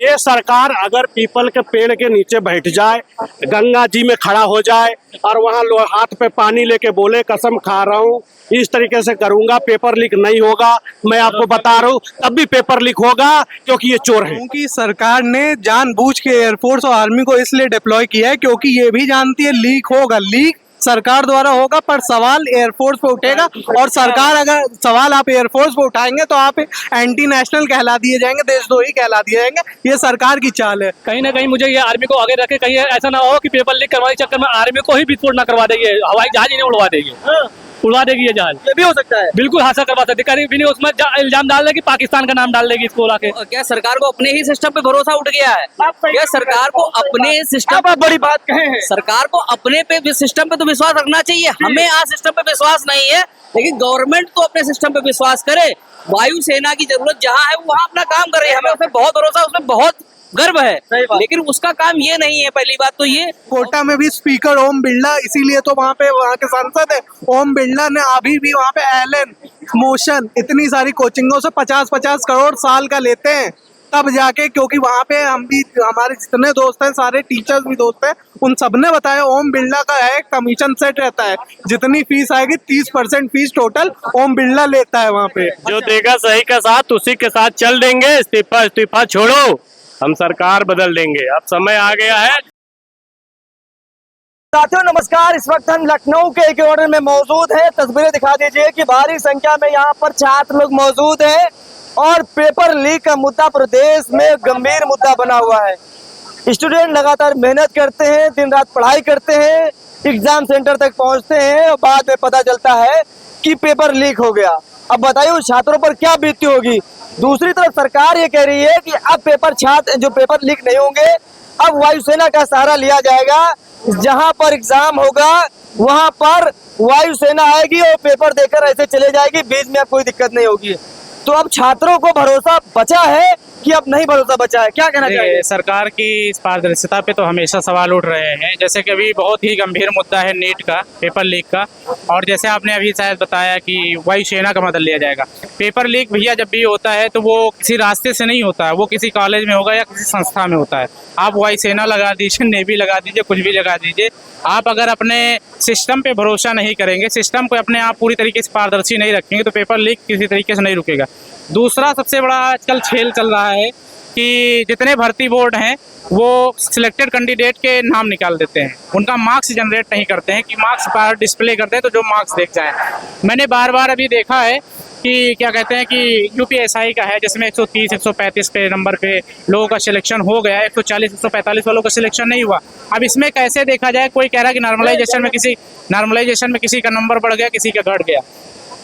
ये सरकार अगर पीपल के पेड़ के नीचे बैठ जाए, गंगा जी में खड़ा हो जाए और वहाँ हाथ पे पानी लेके बोले कसम खा रहा हूँ इस तरीके से करूंगा पेपर लीक नहीं होगा, मैं आपको बता रहा हूँ तब भी पेपर लीक होगा क्योंकि ये चोर है। क्योंकि सरकार ने जानबूझ के एयरफोर्स और आर्मी को इसलिए डिप्लॉय किया है क्योंकि ये भी जानती है लीक होगा, लीक सरकार द्वारा होगा पर सवाल एयरफोर्स पे उठेगा। और सरकार अगर सवाल आप एयरफोर्स पे उठाएंगे तो आप एंटी नेशनल कहला दिए जाएंगे, देशद्रोही कहला दिए जाएंगे। ये सरकार की चाल है। कहीं ना कहीं मुझे ये आर्मी को आगे रखे, कहीं ऐसा ना हो कि पेपर लीक करवाने के चक्कर में आर्मी को ही विस्फोट ना करवा देगी, हवाई जहाज ही नहीं उड़वा देगी। उड़वा देगी ये जहाज, ये भी हो सकता है। बिल्कुल हादसा करवा सकती है। कहीं भी नहीं उसमें इल्जाम डाल देगी, पाकिस्तान का नाम डाल देगी इसको उड़ा के। क्या सरकार को अपने ही सिस्टम पे भरोसा उठ गया है? क्या सरकार को अपने सिस्टम आप बड़ी बात कहे हैं। सरकार को अपने पे सिस्टम पे तो विश्वास रखना चाहिए, हमें आज सिस्टम पे विश्वास नहीं है, लेकिन गवर्नमेंट तो अपने सिस्टम पे विश्वास करे। वायुसेना की जरूरत जहाँ है वहाँ अपना काम कर रही है, हमें उसमें बहुत भरोसा, उसमें बहुत गर्व है, लेकिन उसका काम ये नहीं है। पहली बात तो ये कोटा में भी स्पीकर ओम बिरला, इसीलिए तो वहाँ पे वहाँ के सांसद है ओम बिरला ने अभी भी वहाँ पे एलन मोशन इतनी सारी कोचिंगों से 50-50 करोड़ साल का लेते हैं तब जाके, क्योंकि वहाँ पे हम भी, हमारे जितने दोस्त हैं सारे टीचर्स भी दोस्त हैं, उन सबने बताया ओम बिरला का है कमीशन सेट रहता है, जितनी फीस आएगी 30% फीस टोटल ओम बिरला लेता है वहाँ पे। जो देगा सही का साथ उसी के साथ चल देंगे, इस्तीफा छोड़ो, हम सरकार बदल देंगे, अब समय आ गया है। साथियों नमस्कार, इस वक्त हम लखनऊ के एक ऑर्डर में मौजूद है। तस्वीरें दिखा दीजिए कि भारी संख्या में यहाँ पर छात्र लोग मौजूद हैं और पेपर लीक का मुद्दा प्रदेश में गंभीर मुद्दा बना हुआ है। स्टूडेंट लगातार मेहनत करते हैं, दिन रात पढ़ाई करते हैं, एग्जाम सेंटर तक पहुँचते हैं और बाद में पता चलता है कि पेपर लीक हो गया। अब बताइए उस छात्रों पर क्या बीतती होगी। दूसरी तरफ सरकार ये कह रही है कि अब जो पेपर लीक नहीं होंगे, अब वायुसेना का सहारा लिया जाएगा, जहां पर एग्जाम होगा वहां पर वायुसेना आएगी और पेपर देकर ऐसे चले जाएगी, बीच में अब कोई दिक्कत नहीं होगी। तो अब छात्रों को भरोसा बचा है कि अब नहीं भरोसा बचा है, क्या कहना चाहिए? सरकार की इस पारदर्शिता पे तो हमेशा सवाल उठ रहे हैं। जैसे कि अभी बहुत ही गंभीर मुद्दा है नीट का, पेपर लीक का, और जैसे आपने अभी शायद बताया कि वायुसेना का मदद लिया जाएगा। पेपर लीक भैया जब भी होता है तो वो किसी रास्ते से नहीं होता है, वो किसी कॉलेज में होगा या किसी संस्था में होता है। आप वायुसेना लगा दीजिए, नेवी लगा दीजिए, कुछ भी लगा दीजिए, आप अगर अपने सिस्टम पे भरोसा नहीं करेंगे, सिस्टम को अपने आप पूरी तरीके से पारदर्शी नहीं रखेंगे तो पेपर लीक किसी तरीके से नहीं रुकेगा। दूसरा सबसे बड़ा आजकल खेल चल रहा है कि जितने भर्ती बोर्ड हैं वो सिलेक्टेड कैंडिडेट के नाम निकाल देते हैं, उनका मार्क्स जनरेट नहीं करते हैं कि मार्क्स बाहर डिस्प्ले करते हैं तो जो मार्क्स देख जाएं। मैंने बार बार अभी देखा है कि क्या कहते हैं कि यूपीएसआई का है जिसमें 130 135 पे नंबर पे लोगों का सिलेक्शन हो गया, 140 145 वालों का सिलेक्शन नहीं हुआ। अब इसमें कैसे देखा जाए, कोई कह रहा है कि नॉर्मलाइजेशन में किसी का नंबर बढ़ गया, किसी का घट गया।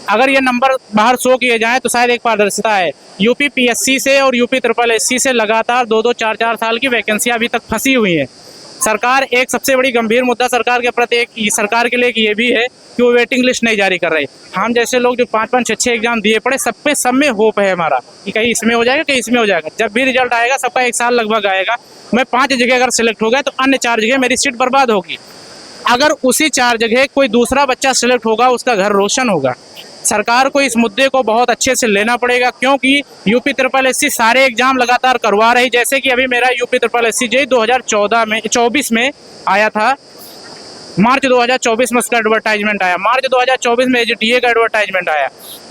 अगर ये नंबर बाहर शो किए जाएं तो शायद एक पारदर्शिता है। यूपी पीएससी से और यूपी SSS से लगातार 2-2 4-4 साल की वैकेंसियां अभी तक फंसी हुई हैं। सरकार एक सबसे बड़ी गंभीर मुद्दा सरकार के प्रति सरकार के लिए ये भी है कि वो वेटिंग लिस्ट नहीं जारी कर रही। हम जैसे लोग जो 5-5 6-6 एग्जाम दिए पड़े, सब में होप है हमारा कि कहीं इसमें हो जाएगा, कहीं इसमें हो जाएगा। जब भी रिजल्ट आएगा सबका 1 साल लगभग आएगा, मैं 5 जगह अगर सिलेक्ट हो गया तो अन्य 4 जगह मेरी सीट बर्बाद होगी। अगर उसी 4 जगह कोई दूसरा बच्चा सिलेक्ट होगा उसका घर रोशन होगा। सरकार को इस मुद्दे को बहुत अच्छे से लेना पड़ेगा क्योंकि यूपी SSS सारे एग्जाम लगातार करवा रही। जैसे कि अभी मेरा यूपी SSS जे 2024 में आया था, मार्च 2024 में उसका एडवर्टाइजमेंट आया, मार्च 2024 में AJTA का एडवर्टाइजमेंट आया,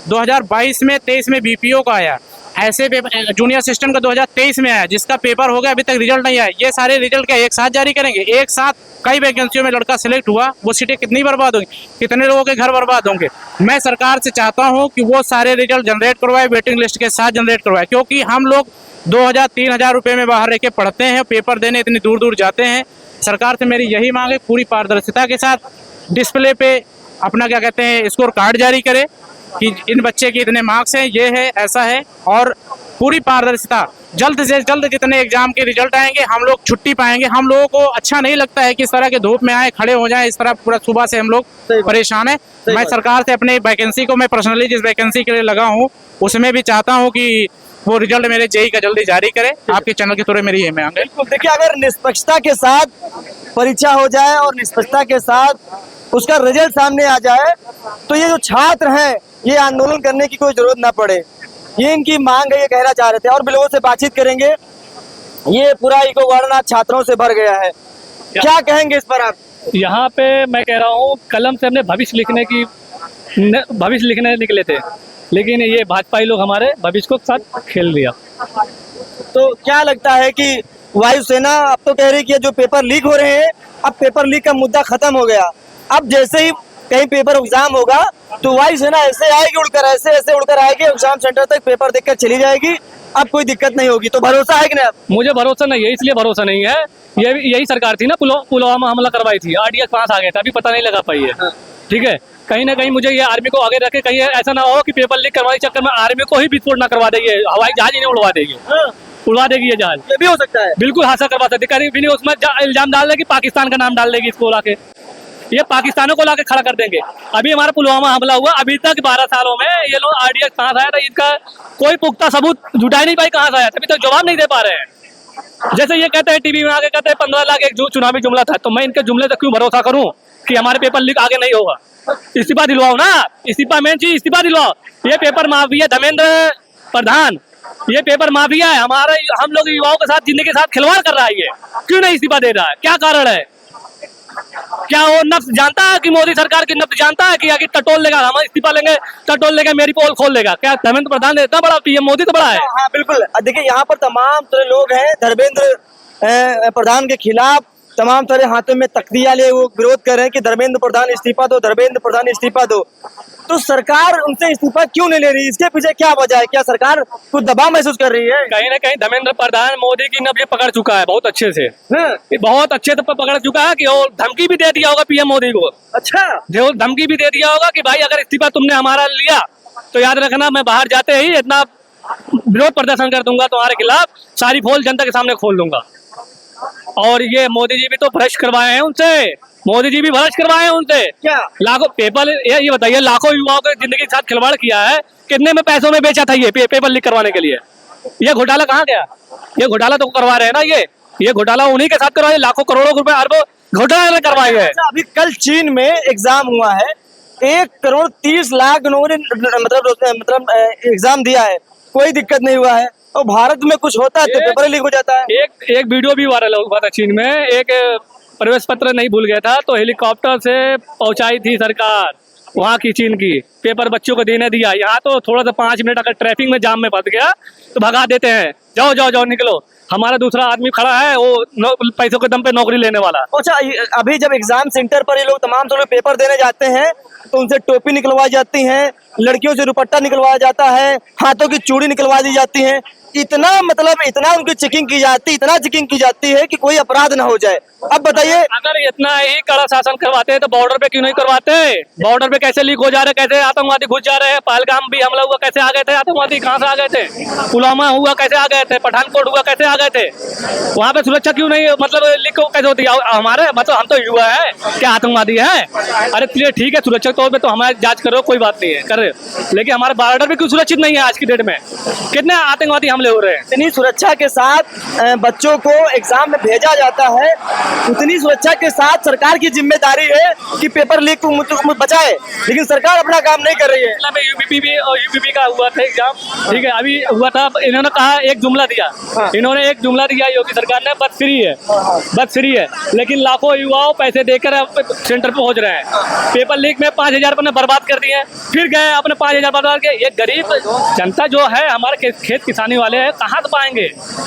2022 में 23 में BPO का आया, ऐसे पेपर जूनियर असिस्टेंट का 2023 में आया, जिसका पेपर हो गया अभी तक रिजल्ट नहीं आया। ये सारे रिजल्ट क्या एक साथ जारी करेंगे? एक साथ कई वैकेंसियों में लड़का सिलेक्ट हुआ, वो सीटें कितनी बर्बाद होंगी, कितने लोगों के घर बर्बाद होंगे। मैं सरकार से चाहता हूं कि वो सारे रिजल्ट जनरेट करवाए, वेटिंग लिस्ट के साथ जनरेट करवाए, क्योंकि हम लोग 2000-3000 रुपये में बाहर रह के पढ़ते हैं, पेपर देने इतनी दूर दूर जाते हैं। सरकार से मेरी यही मांग है, पूरी पारदर्शिता के साथ डिस्प्ले पे अपना क्या कहते हैं स्कोर कार्ड जारी करे कि इन बच्चे के इतने मार्क्स हैं, ये है, ऐसा है, और पूरी पारदर्शिता। जल्द से जल्द जितने एग्जाम के रिजल्ट आएंगे हम लोग छुट्टी पाएंगे। हम लोगों को अच्छा नहीं लगता है कि इस तरह के धूप में आए खड़े हो जाएं, इस तरह पूरा सुबह से हम लोग परेशान हैं। मैं सरकार से अपनी वैकेंसी को, मैं पर्सनली जिस वैकेंसी के लिए लगा हूँ उसमें भी चाहता हूँ कि वो रिजल्ट मेरे जेई का जल्दी जारी करे। आपके चैनल के थ्रू मेरी ये मांग है। देखिए, अगर निष्पक्षता के साथ परीक्षा हो जाए और निष्पक्षता के साथ उसका रिजल्ट सामने आ जाए तो ये जो छात्र हैं ये आंदोलन करने की कोई जरूरत ना पड़े, ये इनकी मांग है, ये कहना चाह रहे थे। और भी लोगों से बातचीत करेंगे। ये पूरा इको गार्डन आज छात्रों से भर गया है, क्या कहेंगे इस पर आप? यहाँ पे मैं कह रहा हूँ कलम से हमने भविष्य लिखने निकले थे, लेकिन ये भाजपाई लोग हमारे भविष्य को साथ खेल दिया। तो क्या लगता है कि वायुसेना अब तो कह रही है कि जो पेपर लीक हो रहे हैं, अब पेपर लीक का मुद्दा खत्म हो गया, अब जैसे ही कहीं पेपर एग्जाम होगा तो वायुसेना ऐसे आएगी उड़कर, ऐसे उड़कर आएगी, एग्जाम सेंटर तक पेपर देकर चली जाएगी, अब कोई दिक्कत नहीं होगी। तो भरोसा है कि नहीं? मुझे भरोसा नहीं है, इसलिए भरोसा नहीं है, यही सरकार थी ना पुलवामा हमला करवाई थी, RDX पास आ गया था, अभी पता नहीं लगा पाई है। ठीक है, कहीं ना कहीं मुझे ये आर्मी को आगे रखे, कहीं ऐसा ना हो कि पेपर लीक करवाने के चक्कर में आर्मी को ही विस्फोट ना करवा देगी, हवाई जहाज ही नहीं उड़वा देगी, उड़वा देगी ये जहाज। ये भी हो सकता है, बिल्कुल हादसा करवा सकती, कहीं भी नहीं उसमें इल्जाम डाल देगी, पाकिस्तान का नाम डाल देगी, इसको लाके ये पाकिस्तानों को लाके खड़ा कर देंगे। अभी हमारा पुलवामा हमला हुआ, अभी तक 12 सालों में ये लोग RDX कहाँ से आया था, इनका कोई पुख्ता सबूत जुटा नहीं पाई, कहाँ से आया था, अभी तक जवाब नहीं दे पा रहे हैं। जैसे ये कहते हैं टीवी में आके, कहते हैं 15 लाख एक चुनावी जुमला था, तो मैं इनके जुमले तक क्यों भरोसा करूं कि हमारे पेपर लीक आगे नहीं होगा। इस्तीफा दिलवाओ ना, इस्तीफा मेन चीज, इस्तीफा दिलवाओ। ये पेपर माफिया धर्मेंद्र प्रधान, ये पेपर माफिया है, हमारे हम लोग युवाओं के साथ, जिंदगी के साथ खिलवाड़ कर रहा है, ये क्यों नहीं इस्तीफा दे रहा है, क्या कारण है? क्या वो नफ्स जानता है कि मोदी सरकार की नफ्स जानता है कि आगे टटोल लेगा, हम इस्तीफा लेंगे, टटोल लेगा, मेरी पोल खोल लेगा? क्या धर्मेंद्र प्रधान इतना बड़ा, PM मोदी तो बड़ा है? हाँ बिल्कुल। देखिए यहाँ पर तमाम तरह लोग हैं धर्मेंद्र प्रधान के खिलाफ, तमाम तरह हाथों में तख्तियां लिए वो विरोध कर रहे हैं कि धर्मेंद्र प्रधान इस्तीफा दो, धर्मेंद्र प्रधान इस्तीफा दो। तो सरकार उनसे इस्तीफा क्यों नहीं ले रही, इसके पीछे क्या वजह है? क्या सरकार कुछ दबाव महसूस कर रही है? कहीं ना कहीं धर्मेंद्र प्रधान मोदी की नब्ज पकड़ चुका है बहुत अच्छे से, बहुत अच्छे से पकड़ चुका है कि और धमकी भी दे दिया होगा PM मोदी को। अच्छा, जो धमकी भी दे दिया होगा कि भाई अगर इस्तीफा तुमने हमारा लिया तो याद रखना मैं बाहर जाते ही इतना विरोध प्रदर्शन कर दूंगा तुम्हारे खिलाफ, सारी पोल जनता के सामने खोल दूंगा। और ये मोदी जी भी तो भ्रष्ट करवाए हैं उनसे, मोदी जी भी भ्रष्ट करवाए हैं उनसे। क्या लाखों पेपर, ये बताइए, लाखों युवाओं के जिंदगी के साथ खिलवाड़ किया है, कितने में पैसों में बेचा था ये पेपर लीक करवाने के लिए? ये घोटाला कहाँ गया? ये घोटाला तो करवा रहे हैं ना, ये घोटाला उन्हीं के साथ करवाए, लाखों करोड़ों रुपए अरबों घोटाला करवाए हैं। अभी कल चीन में एग्जाम हुआ है, 1,30,00,000 लोगों ने मतलब एग्जाम दिया है, कोई दिक्कत नहीं हुआ है। और भारत में कुछ होता है तो पेपर लीक हो जाता है। एक वीडियो भी वायरल हुआ था चीन में, एक प्रवेश पत्र नहीं भूल गया था तो हेलीकॉप्टर से पहुंचाई थी सरकार वहाँ की, चीन की, पेपर बच्चों को देने दिया। यहाँ तो थोड़ा सा 5 मिनट अगर ट्रैफिक में जाम में फंस गया तो भगा देते हैं, जाओ जाओ जाओ निकलो। हमारा दूसरा आदमी खड़ा है वो पैसों के दम पे नौकरी लेने वाला। अच्छा, अभी जब एग्जाम सेंटर पर ये लोग तमाम लोग पेपर देने जाते हैं तो उनसे टोपी निकलवाई जाती है, लड़कियों से दुपट्टा निकलवाया जाता है, हाथों की चूड़ी निकलवा दी जाती है, इतना मतलब इतना उनकी चेकिंग की जाती, इतना चेकिंग की जाती है कि कोई अपराध ना हो जाए। अब बताइए, अगर इतना ही कड़ा शासन करवाते हैं तो बॉर्डर पे क्यों नहीं करवाते? बॉर्डर पे कैसे लीक हो जा रहे, कैसे आतंकवादी घुस जा रहे हैं? पहलगाम भी हमला हुआ, कैसे आ गए थे आतंकवादी, कहाँ से आ गए थे? पुलवामा हुआ, कैसे आ गए थे? पठानकोट हुआ, कैसे आ गए थे? वहाँ पे सुरक्षा क्यों नहीं, मतलब लीक कैसे होती है? हमारे मतलब हम तो युवा है, क्या आतंकवादी है? अरे चलिए ठीक है, सुरक्षा तौर पर तो हमारी जाँच करो, कोई बात नहीं है, कर रहे, लेकिन हमारे बॉर्डर पे क्यों सुरक्षित नहीं है? आज की डेट में कितने आतंकवादी हमले हो रहे हैं। इतनी सुरक्षा के साथ बच्चों को एग्जाम में भेजा जाता है, उतनी सुरक्षा के साथ सरकार की जिम्मेदारी है कि पेपर लीक को बचाए, लेकिन सरकार अपना काम नहीं कर रही है। यूपीपी का हुआ था एग्जाम, ठीक है, अभी हुआ था, इन्होंने कहा एक जुमला दिया, इन्होंने एक जुमला दिया योगी सरकार ने, बस फ्री है, लेकिन लाखों युवाओं पैसे देकर सेंटर पे पहुंच रहे हैं। पेपर लीक में 5,000 अपने बर्बाद कर दिए, फिर गए अपने 5,000 बर्बाद किए। ये गरीब जनता जो है, हमारे खेत किसानी वाले हैं, कहाँ से पाएंगे?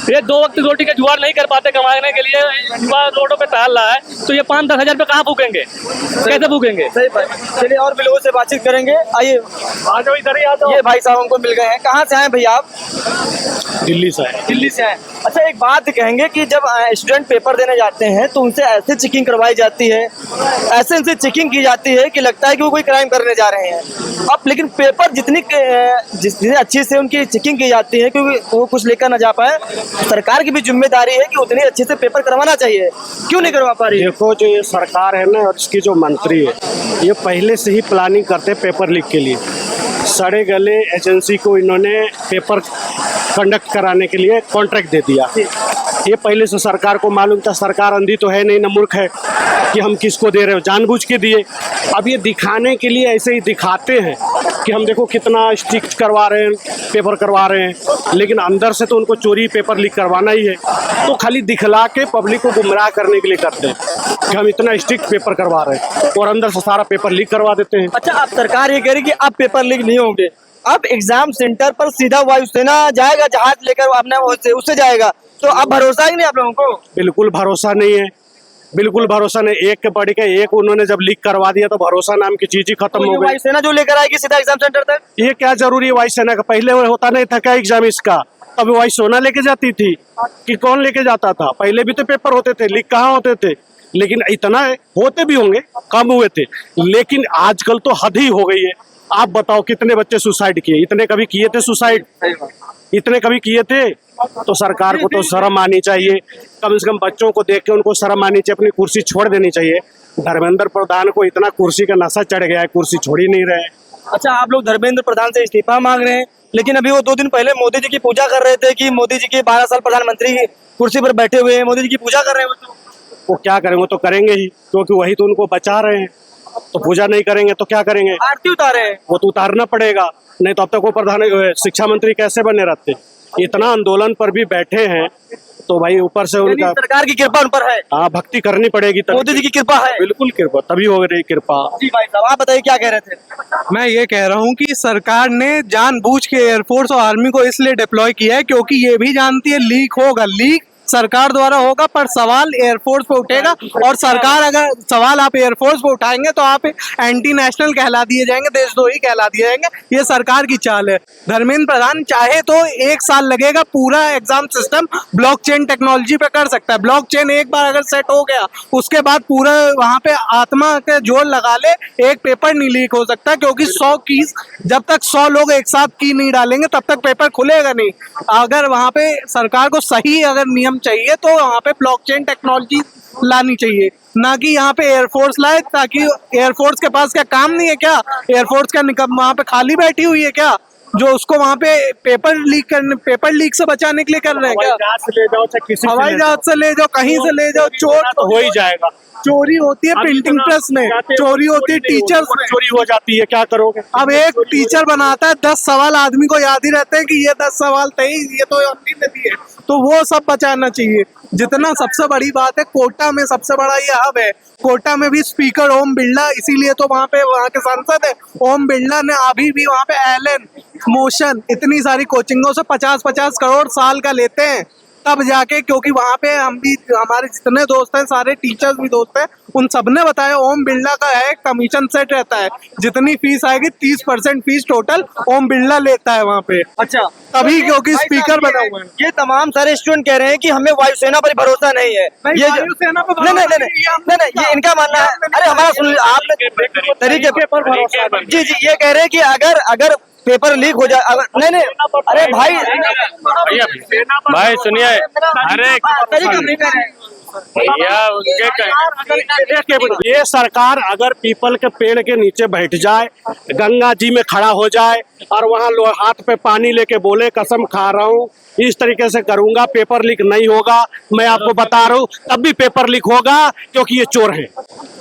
ये 2 वक्त रोटी का जुगाड़ नहीं कर पाते कमाने के लिए, युवा रोडों पे टहल रहा है, तो ये 5-10 हजार पे कहाँ भूखेंगे, कैसे भूखेंगे? सही बात। चलिए और भी लोगों से बातचीत करेंगे, आइए इधर ही आ जाओ। ये भाई साहब हमको मिल गए हैं, कहाँ से आए भैया आप? दिल्ली से है। दिल्ली से आए। अच्छा, एक बात कहेंगे कि जब स्टूडेंट पेपर देने जाते हैं तो उनसे ऐसे चेकिंग करवाई जाती है, ऐसे उनसे चेकिंग की जाती है कि लगता है कि वो कोई क्राइम करने जा रहे हैं। अब लेकिन पेपर जितनी अच्छी से उनकी चेकिंग की जाती है क्योंकि वो कुछ लेकर ना जा पाए, सरकार की भी जिम्मेदारी है कि उतनी अच्छे से पेपर करवाना चाहिए, क्यों नहीं करवा पा रही? देखो, जो ये सरकार है ना और इसकी जो मंत्री है, ये पहले से ही प्लानिंग करते हैं पेपर लीक के लिए। सड़े गले एजेंसी को इन्होंने पेपर कंडक्ट कराने के लिए कॉन्ट्रैक्ट दे दिया। ये पहले से सरकार को मालूम था। सरकार अंधी तो है नहीं, न मूर्ख है कि हम किसको दे रहे हो, जानबूझ के दिए। अब ये दिखाने के लिए ऐसे ही दिखाते हैं कि हम देखो कितना स्टिक करवा रहे हैं, पेपर करवा रहे हैं, लेकिन अंदर से तो उनको चोरी पेपर लीक करवाना ही है। तो खाली दिखला के पब्लिक को गुमराह करने के लिए करते हैं कि हम इतना स्टिक पेपर करवा रहे हैं और अंदर से सारा पेपर लीक करवा देते हैं। अच्छा, अब सरकार ये कह रही कि अब पेपर लीक नहीं होंगे, अब एग्जाम सेंटर पर सीधा वायुसेना जाएगा, जहाज लेकर अपने उससे जाएगा, तो अब भरोसा ही नहीं आप लोगों को? बिल्कुल भरोसा नहीं है, बिल्कुल भरोसा नहीं। एक के बढ़ के एक उन्होंने जब लीक करवा दिया तो भरोसा नाम की चीज ही खत्म हो गई। वायुसेना जो लेकर आएगी सीधा एग्जाम सेंटर तक, ये क्या जरूरी है वायुसेना का? पहले होता नहीं था क्या एग्जाम इसका? अब वायुसेना लेके जाती थी कि कौन लेके जाता था? पहले भी तो पेपर होते थे, लीक कहाँ होते थे? लेकिन इतना है, होते भी होंगे, कम हुए थे, लेकिन आजकल तो हद ही हो गई है। आप बताओ कितने बच्चे सुसाइड किए? इतने कभी किए थे सुसाइड? इतने कभी किए थे? तो सरकार को तो शर्म आनी चाहिए, कम से कम बच्चों को देख के उनको शर्म आनी चाहिए, अपनी कुर्सी छोड़ देनी चाहिए। धर्मेंद्र प्रधान को इतना कुर्सी का नशा चढ़ गया है, कुर्सी छोड़ ही नहीं रहे। अच्छा, आप लोग धर्मेंद्र प्रधान से इस्तीफा मांग रहे हैं, लेकिन अभी वो 2 दिन पहले मोदी जी की पूजा कर रहे थे कि मोदी जी के 12 साल प्रधानमंत्री की कुर्सी पर बैठे हुए हैं, मोदी जी की पूजा कर रहे हैं। वो क्या करेंगे? वो तो करेंगे ही, क्योंकि वही तो उनको बचा रहे हैं। तो पूजा नहीं करेंगे तो क्या करेंगे? आरती उतारे हैं। वो तो उतारना पड़ेगा, नहीं तो अब तक वो प्रधान शिक्षा मंत्री कैसे बने रहते? इतना आंदोलन पर भी बैठे हैं तो भाई ऊपर से उनका सरकार की कृपा उन पर है। हाँ, भक्ति करनी पड़ेगी, मोदी जी की कृपा है। बिल्कुल कृपा, तभी हो रही कृपा। जी भाई साहब, आप बताइए क्या कह रहे थे? मैं ये कह रहा हूँ कि सरकार ने जानबूझ के एयरफोर्स और आर्मी को इसलिए डिप्लॉय किया है क्योंकि ये भी जानती है लीक होगा, लीक सरकार द्वारा होगा, पर सवाल एयरफोर्स पे उठेगा। और सरकार अगर सवाल आप एयरफोर्स पे उठाएंगे तो आप एंटी नेशनल कहला दिए जाएंगे, देशद्रोही कहला दिए जाएंगे। ये सरकार की चाल है। धर्मेंद्र प्रधान चाहे तो 1 साल लगेगा, पूरा एग्जाम सिस्टम ब्लॉकचेन टेक्नोलॉजी पे कर सकता है। ब्लॉकचेन एक बार अगर सेट हो गया, उसके बाद पूरा वहां पे आत्मा के जोर लगा ले, एक पेपर नहीं लीक हो सकता, क्योंकि 100 कीज, जब तक 100 लोग एक साथ की नहीं डालेंगे तब तक पेपर खुलेगा नहीं। अगर वहां पे सरकार को सही अगर नियम चाहिए तो वहाँ पे ब्लॉकचेन टेक्नोलॉजी लानी चाहिए, ना कि यहाँ पे एयरफोर्स लाए। ताकि एयरफोर्स के पास क्या काम नहीं है क्या? एयरफोर्स का निकम वहाँ पे खाली बैठी हुई है क्या, जो उसको वहाँ पे पेपर लीक से बचाने के लिए कर रहे हैं क्या? जहाज से ले जाओ, चाहे किसी हवाई जहाज से ले जाओ, कहीं से ले जाओ, चोर तो हो ही जाएगा। चोरी होती है प्रिंटिंग प्रेस में, चोरी होती है टीचर्स में, चोरी हो जाती है, क्या करोगे? अब एक टीचर बनाता है 10 सवाल, आदमी को याद ही रहते हैं कि ये 10 सवाल थे, ये तो हमने दे दिए। तो वो सब बचाना चाहिए। जितना सबसे बड़ी बात है, कोटा में सबसे बड़ा ये हब है। कोटा में भी स्पीकर ओम बिरला, इसीलिए तो वहाँ के सांसद है ओम बिरला ने अभी भी वहाँ पे एलन, मोशन, इतनी सारी कोचिंगों से 50-50 करोड़ साल का लेते हैं, तब जाके। क्योंकि वहाँ पे हम भी, हमारे जितने दोस्त हैं, सारे टीचर्स भी दोस्त हैं, उन सबने बताया ओम बिरला का है कमीशन सेट रहता है, जितनी फीस आएगी 30% फीस टोटल ओम बिरला लेता है वहाँ पे। अच्छा, तभी क्योंकि स्पीकर बना हुआ है। ये तमाम सारे स्टूडेंट कह रहे हैं कि हमें वायुसेना पर भरोसा नहीं है। ये वायुसेना पे नहीं, ये इनका मानना है। अरे हमारा सुन, आपने तरीके पर भरोसा। जी, ये कह रहे हैं कि अगर पेपर लीक हो जाए, नहीं, अरे भाई सुनिए, अरे ये सरकार अगर पीपल के पेड़ के नीचे बैठ जाए, गंगा जी में खड़ा हो जाए और वहाँ हाथ पे पानी लेके बोले कसम खा रहा हूँ इस तरीके से करूंगा, पेपर लीक नहीं होगा, मैं आपको बता रहा हूँ, तब भी पेपर लीक होगा, क्योंकि ये चोर है।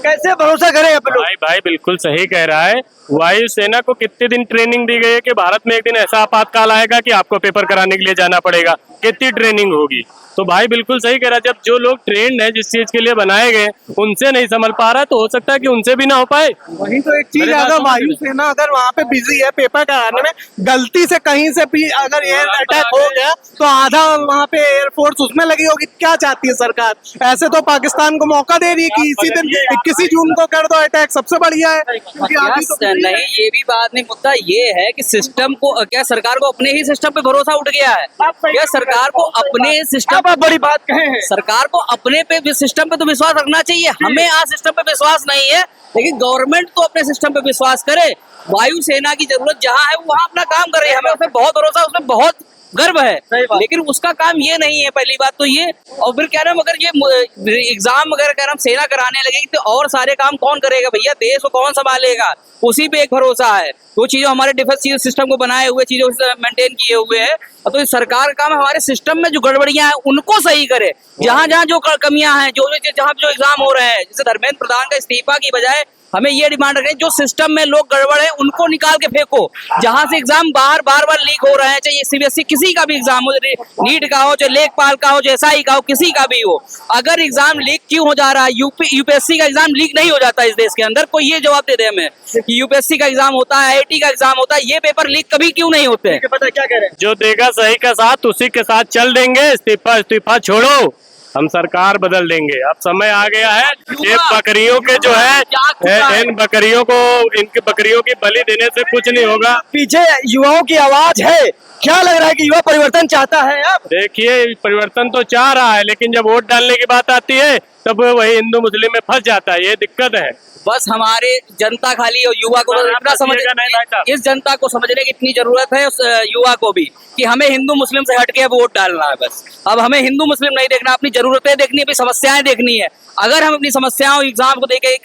कैसे भरोसा करें आप लोग? भाई बिल्कुल सही कह रहा है। वायुसेना को कितने दिन ट्रेनिंग दी गई है कि भारत में एक दिन ऐसा आपातकाल आएगा कि आपको पेपर कराने के लिए जाना पड़ेगा। कितनी ट्रेनिंग होगी? तो भाई बिल्कुल सही कह रहा है। जब जो लोग ट्रेंड है, जिस चीज के लिए बनाए गए, उनसे नहीं संभल पा रहा है, तो हो सकता है कि उनसे भी ना हो पाए। वही तो एक चीज, अगर वायुसेना अगर वहाँ पे बिजी है पेपर कराने में, गलती से कहीं से भी अगर एयर अटैक हो गया तो आधा वहाँ पे एयरफोर्स उसमें लगी होगी। क्या चाहती है सरकार? ऐसे तो पाकिस्तान को मौका दे रही है कि इसी दिन 21 जून को कर दो अटैक, सबसे बढ़िया है। नहीं, ये भी बात नहीं, मुद्दा ये है कि सिस्टम को, क्या सरकार को अपने ही सिस्टम पे भरोसा उठ गया है? क्या सरकार को अपने सिस्टम, बड़ी बात कहे हैं, सरकार को अपने पे सिस्टम पे तो विश्वास रखना चाहिए। हमें आज सिस्टम पे विश्वास नहीं है, लेकिन गवर्नमेंट तो अपने सिस्टम पे विश्वास करे। वायुसेना की जरूरत जहाँ है वो वहाँ अपना काम कर रही है, हमें उसमें बहुत भरोसा, उसमें बहुत गर्व है, लेकिन उसका काम ये नहीं है। पहली बात तो ये, और फिर कह रहे हम अगर ये एग्जाम अगर कह रहे हम सेना कराने लगेगी तो और सारे काम कौन करेगा भैया, देश को कौन संभालेगा, उसी पे एक भरोसा है। वो चीजें हमारे डिफेंस सिस्टम को बनाए हुए चीजों से मेंटेन किए हुए हैं, तो सरकार का काम है हमारे सिस्टम में जो गड़बड़ियां हैं उनको सही करे। जहां जहां जो कमियां हैं, जहां जो एग्जाम हो रहे हैं, जैसे धर्मेंद्र प्रधान का इस्तीफा की बजाय हमें ये डिमांड रखें जो सिस्टम में लोग गड़बड़ है उनको निकाल के फेंको। जहां से एग्जाम बार बार लीक हो रहे हैं, चाहे सीबीएसई किसी का भी एग्जाम हो, नीट का हो, चाहे लेखपाल का हो, चाहे एसआई का हो, किसी का भी हो, अगर एग्जाम लीक क्यों हो जा रहा है? यूपीएससी का एग्जाम लीक नहीं हो जाता इस देश के अंदर। कोई ये जवाब दे दे हमें कि यूपीएससी का एग्जाम होता है, आईआईटी का एग्जाम होता है, ये पेपर लीक कभी क्यों नहीं होते हैं? पता क्या कह रहे हैं? जो देगा सही का साथ उसी के साथ चल देंगे। इस्तीफा छोड़ो, हम सरकार बदल देंगे। अब समय आ गया है, ये बकरियों के जो है इन बकरियों को, इनकी बकरियों की बलि देने से कुछ नहीं होगा। पीछे युवाओं की आवाज है, क्या लग रहा है कि युवा परिवर्तन चाहता है? अब देखिए, परिवर्तन तो चाह रहा है, लेकिन जब वोट डालने की बात आती है तब वही हिंदू मुस्लिम में फंस जाता है, ये दिक्कत है। बस हमारे जनता खाली और युवा को इतना इस जनता को समझने की इतनी जरूरत है, उस युवा को भी, कि हमें हिंदू मुस्लिम से हटके अब वोट डालना है। बस अब हमें हिंदू मुस्लिम नहीं देखना, अपनी जरूरतें देखनी है, अपनी समस्याएं देखनी है। अगर हम अपनी समस्याओं एग्जाम को देके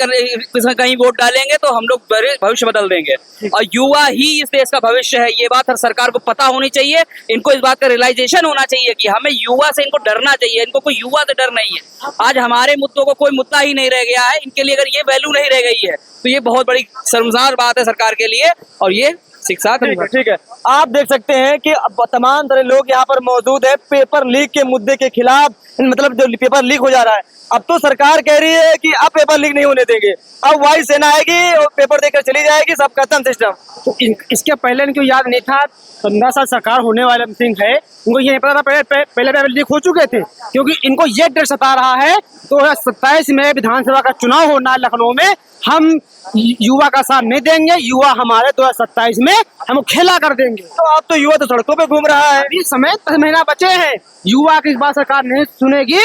कहीं वोट डालेंगे तो हम लोग भविष्य बदल देंगे, और युवा ही इस देश का भविष्य है। ये बात हर सरकार को पता होनी चाहिए, इनको इस बात का रियलाइजेशन होना चाहिए कि हमें युवा से इनको डरना चाहिए। इनको कोई युवा से डर नहीं है। आज हमारे मुद्दों को कोई मुद्दा ही नहीं रह गया है, इनके लिए अगर ये वैल्यू नहीं रह गई है तो ये बहुत बड़ी शर्मसार बात है सरकार के लिए, और ये शिक्षा। ठीक है, आप देख सकते हैं कि तमाम तरह लोग यहाँ पर मौजूद है पेपर लीक के मुद्दे के खिलाफ। मतलब जो पेपर लीक हो जा रहा है, अब तो सरकार कह रही है कि अब पेपर लीक नहीं होने देंगे, अब वायु सेना आएगी और पेपर देकर चली जाएगी, सब खत्म सिस्टम। तो इसके पहले इनको याद नहीं था, 15 साल सरकार होने वाले सिंह है, उनको ये पता था पहले पेपर लीक हो चुके थे, क्योंकि इनको ये डर सता रहा है। 2027 में विधानसभा का चुनाव होना है लखनऊ में, हम युवा का साथ नहीं देंगे, युवा हमारे 2027 में हम खेला कर देंगे। तो अब तो युवा तो सड़कों पे घूम रहा है। अभी समय 10 महीना बचे हैं, युवा की इस बात सरकार नहीं सुनेगी।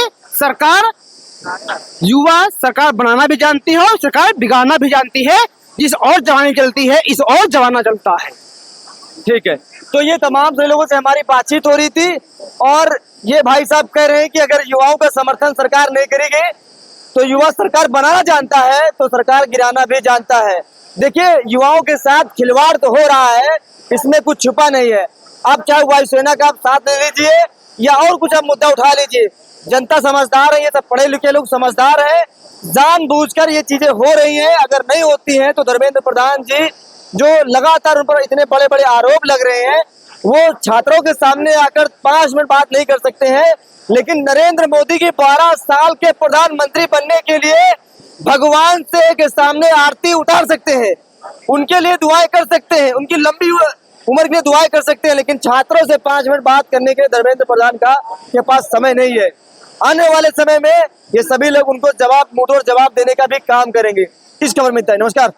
युवा सरकार बनाना भी जानती है और सरकार बिगाड़ना भी जानती है। जिस और जवानी चलती है, इस और जमाना चलता है। ठीक है, तो ये तमाम से लोगों से हमारी बातचीत हो रही थी, और ये भाई साहब कह रहे हैं कि अगर युवाओं का समर्थन सरकार नहीं करेगी तो युवा सरकार बनाना जानता है तो सरकार गिराना भी जानता है। देखिए, युवाओं के साथ खिलवाड़ तो हो रहा है, इसमें कुछ छुपा नहीं है। आप चाहे वायुसेना का आप साथ ले लीजिए या और कुछ आप मुद्दा उठा लीजिए, जनता समझदार है, ये सब पढ़े लिखे लोग समझदार है, जानबूझकर ये चीजें हो रही हैं। अगर नहीं होती हैं तो धर्मेंद्र प्रधान जी जो लगातार उन पर इतने बड़े बड़े आरोप लग रहे हैं, वो छात्रों के सामने आकर 5 मिनट बात नहीं कर सकते हैं, लेकिन नरेंद्र मोदी की 12 साल के प्रधानमंत्री बनने के लिए भगवान से के सामने आरती उतार सकते हैं, उनके लिए दुआएं कर सकते हैं, उनकी लंबी उम्र के लिए दुआएं कर सकते हैं, लेकिन छात्रों से 5 मिनट बात करने के लिए धर्मेंद्र प्रधान के पास समय नहीं है। आने वाले समय में ये सभी लोग उनको मुंहतोड़ जवाब देने का भी काम करेंगे। इस खबर में इतना ही। नमस्कार।